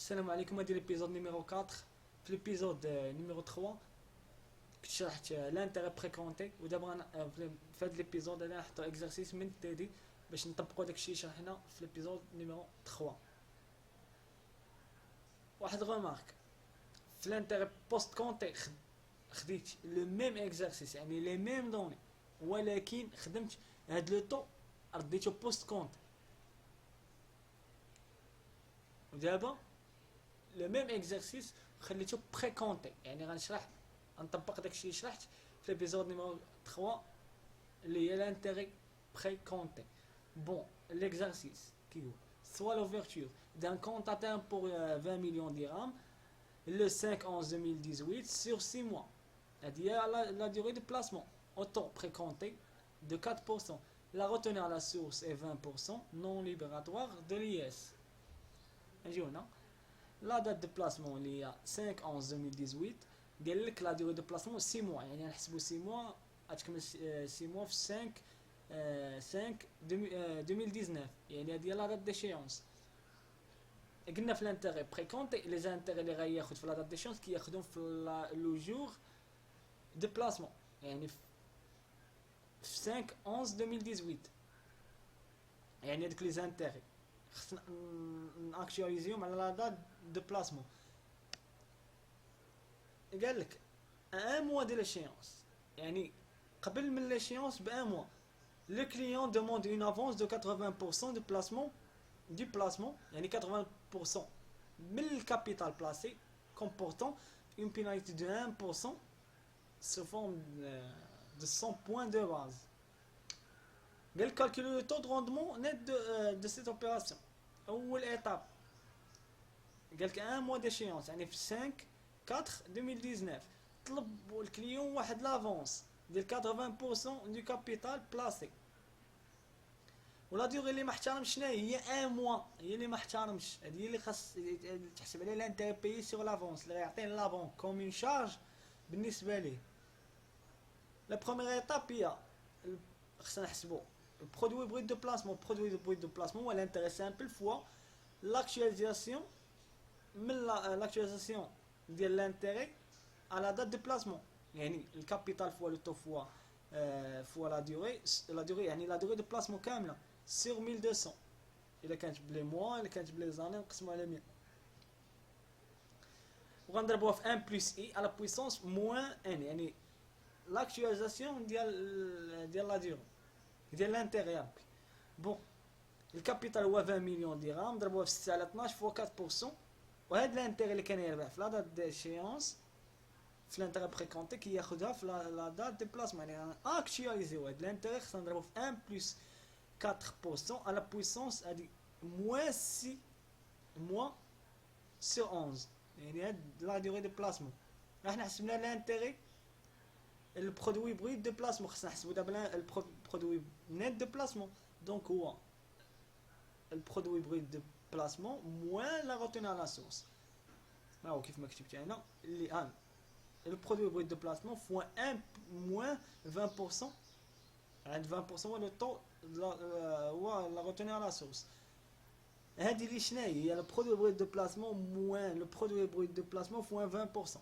السلام عليكم. هادي ليبيزود نيميرو 4. في ليبيزود نيميرو 3 كنت شرحت لانتيغي بريكونتي، ودابا انا في هاد ليبيزود انا نحطو اكزرسيس من التالي باش نطبقو داكشي اللي شرحنا في ليبيزود نيميرو 3. واحد غومارك في لانتيغي بوست كونتي خديت لو ميم اكزرسيس، يعني لي ميم دوني، ولكن خدمت هاد لو طو رديتو بوست كونتي. ودابا لو ميم اكزرسيس خليتو بري كونتي، يعني غنشرح غنطبق داكشي اللي شرحت في ليبيزود نيميرو 3 اللي هي لانتيغي بري كونتي. Bon, l'exercice qui est soit l'ouverture d'un compte à terme pour 20 millions de dirhams le 5/11/2018 sur 6 mois. C'est-à-dire la durée de placement au taux précompté de 4%. La retenue à la source est 20% non libératoire de l'IS. La date de placement il y a 5/11/2018. La durée de placement 6 mois. يعني نحسبوا 6 mois هتكمل 6 mois في 5 2019، يعني هادي لا دات ديشيونس. قلنا في لانتيغي بريكونتي لي زانتيغي اللي غياخد في لا دات ديشيونس كياخدهم في لو جور دو بلاسمون، يعني في 5/11/2018. يعني هادوك لي زانتيغي خصنا ناكtualisيهم على لا دات دو بلاسمون. قال لك ان موا دي ليشيونس، يعني قبل من ليشيونس بان موا le client demande une avance de 80% du placement, yani 80% du capital placé comportant une pénalité de 1% sous forme de 100 points de base. Il calcule le taux de rendement net de cette opération. Première étape, il y a un mois d'échéance, يعني في 5/4/2019. طلب الكليون واحد لافونس ديال 80% du capital placé. ولا ديغي اللي ما احترمش شنو هي ان موا، هي اللي ما احترمش، هذه هي اللي خاص تحسب عليها لانتيغي بيي سيغ لافونس اللي غيعطينا لافون كوم اون شارج بالنسبه ليه. لا بروميير ايتاب هي خصنا نحسبوا البرودوي بروت دو بلاسمون. البرودوي بروت دو بلاسمون هو لانتيغي سامبل فوا لاكtualisation من لاكtualisation ديال لانتيغي على دات دو بلاسمون، يعني الكابيتال فوا لو تو فوا لا دوري يعني لا دوري دو بلاسمون كامله sur 1200. إلا كانت بلي موا إلا كانت بلي زاني نقسمو على 100 وغنضربوها في 1 بلس اي على بويسونس موان ان، يعني لاكtualisation ديال لا دوري ديال لانتيغي ربي. بون الكابيتال هو 20 مليون درهم، نضربوها في 6 على 12 فوا 4%. وهاد لانتيغي اللي كان يربح في لا دات ديشيونس في لانتيغي بريكونتي كياخدها في لا دات دي بلاسمون، يعني اكtualisيو هاد لانتيغي خصنا نضربو في 1 بلس 4% à la puissance à moins 6 mois sur 11. يعني la durée de placement راح نحسبنا l'intérêt le produit brut de placement. خصنا نحسبوا دابا le produit net de placement. donc هو le produit brut de placement moins la retenue à la source. ها هو كيف ما كتبت هنا اللي le produit brut de placement fois 1 moins 20%. عند 20% هو لو طو هو لا retenue à la source. هادي اللي شناهي هي لو برودوي بروت دو بلاسمون موان لو برودوي بروت دو بلاسمون فوان 20%.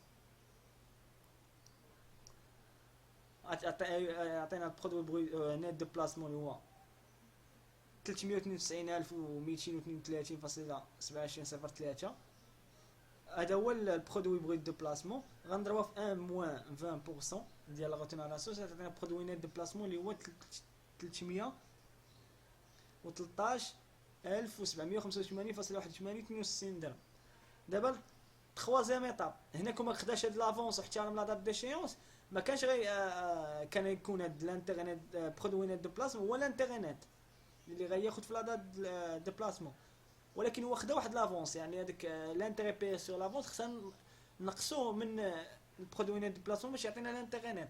عطينا البرودوي بروت نيت دو بلاسمون اللي هو 392,232.2703. هذا هو البرودوي بروت دو بلاسمون. غنضربوه في 1 موان 20% ديال لا retenue à la source. عطينا البرودوي نيت دو بلاسمون اللي هو 313,785.81 درهم. دابا تخوازيام ايطاب هنا كون ما خداش هاد لافونس واحترم لا دات ديشيونس ما كانش غير كان يكون هاد لانتيغينيت برودوي نيت دو بلاسمون هو لانتيغينيت اللي غياخد في لا دات دو بلاسمون، ولكن هو خدا واحد لافونس، يعني هذاك لانتيغي بي سور لافونس خصنا نقصوه من البرودوي نيت دو بلاسمون باش يعطينا لانتيغينيت.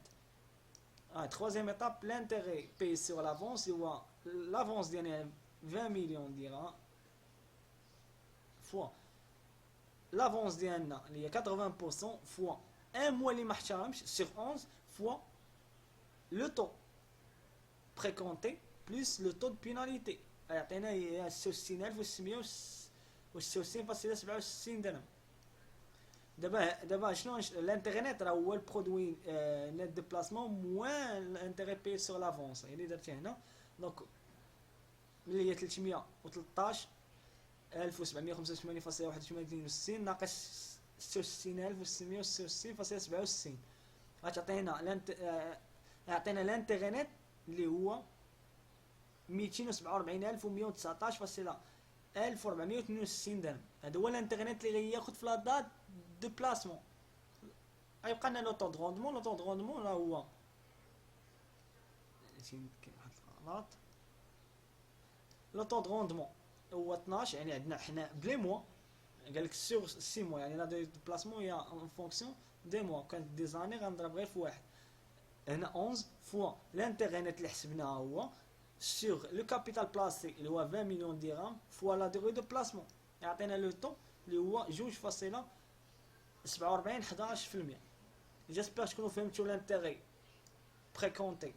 troisième étape, l'intérêt payé sur l'avance, l'avance ديالنا 20 millions dirhams fois l'avance ديالنا اللي هي 80% fois un mois اللي ما احترمش sur 11 fois le taux précompté plus le taux de pénalité. يعطينا 66600 و66.67 درهم. دابا شنو الانترنت راه هو البرودوي نت دو بلاسمون موان الانتيغي بي سور لافونس، يعني درتي هنا دونك ملي هي 313 1785.81 ناقص 66666.67 غتعطينا يعطينا الانترنت اللي هو 247,119.1468 درهم. هذا هو الانترنت اللي غياخد في لا دات دو بلاسمون. غيبقى لنا لو طون دو روندمون. لو طون دو روندمون راه هو كاين واحد الغلط. لو طون دو روندمون هو 12، يعني عندنا حنا بلي موا قالك سور 6 موا، يعني لا دو بلاسمون هي اون فونكسيون دي موا، كانت دي زاني غنضرب غير في واحد. هنا 11 فوا الانترنت اللي حسبناها هو sur le capital placé اللي هو 20 مليون درهم فوا لا دوغي دو بلاسمون، يعطينا لو طون اللي هو 2.47 جيسبر تكونوا فهمتوا الانتيغي بري كونتي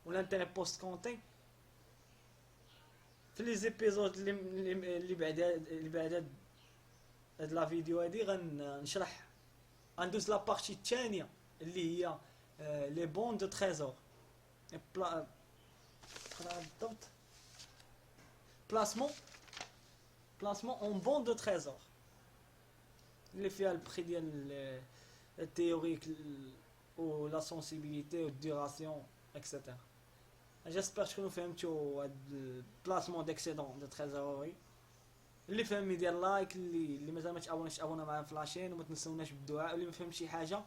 والانتيغي بوست كونتي. في لي زيبيزود اللي بعد هاد لا فيديو هادي غنشرح، غندوز لا بارتي الثانيه اللي هي لي بون دو تريزور بالضبط بلاسمون اون بون دو تريزور اللي فيها البري ديال التيوريك و لا سونسيبيليتي و الدوراسيون اكسيتيرا. جيسبر تكونوا فهمتوا هاد البلاسمون ديكسيدون دو تريزوري. اللي فهم يدير لايك، اللي مازال ما تابوناش تابونا معنا في لاشين، وما تنسوناش بالدعاء، واللي ما فهم شي حاجه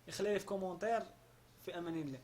يخلي لي في كومونتير. في امان الله.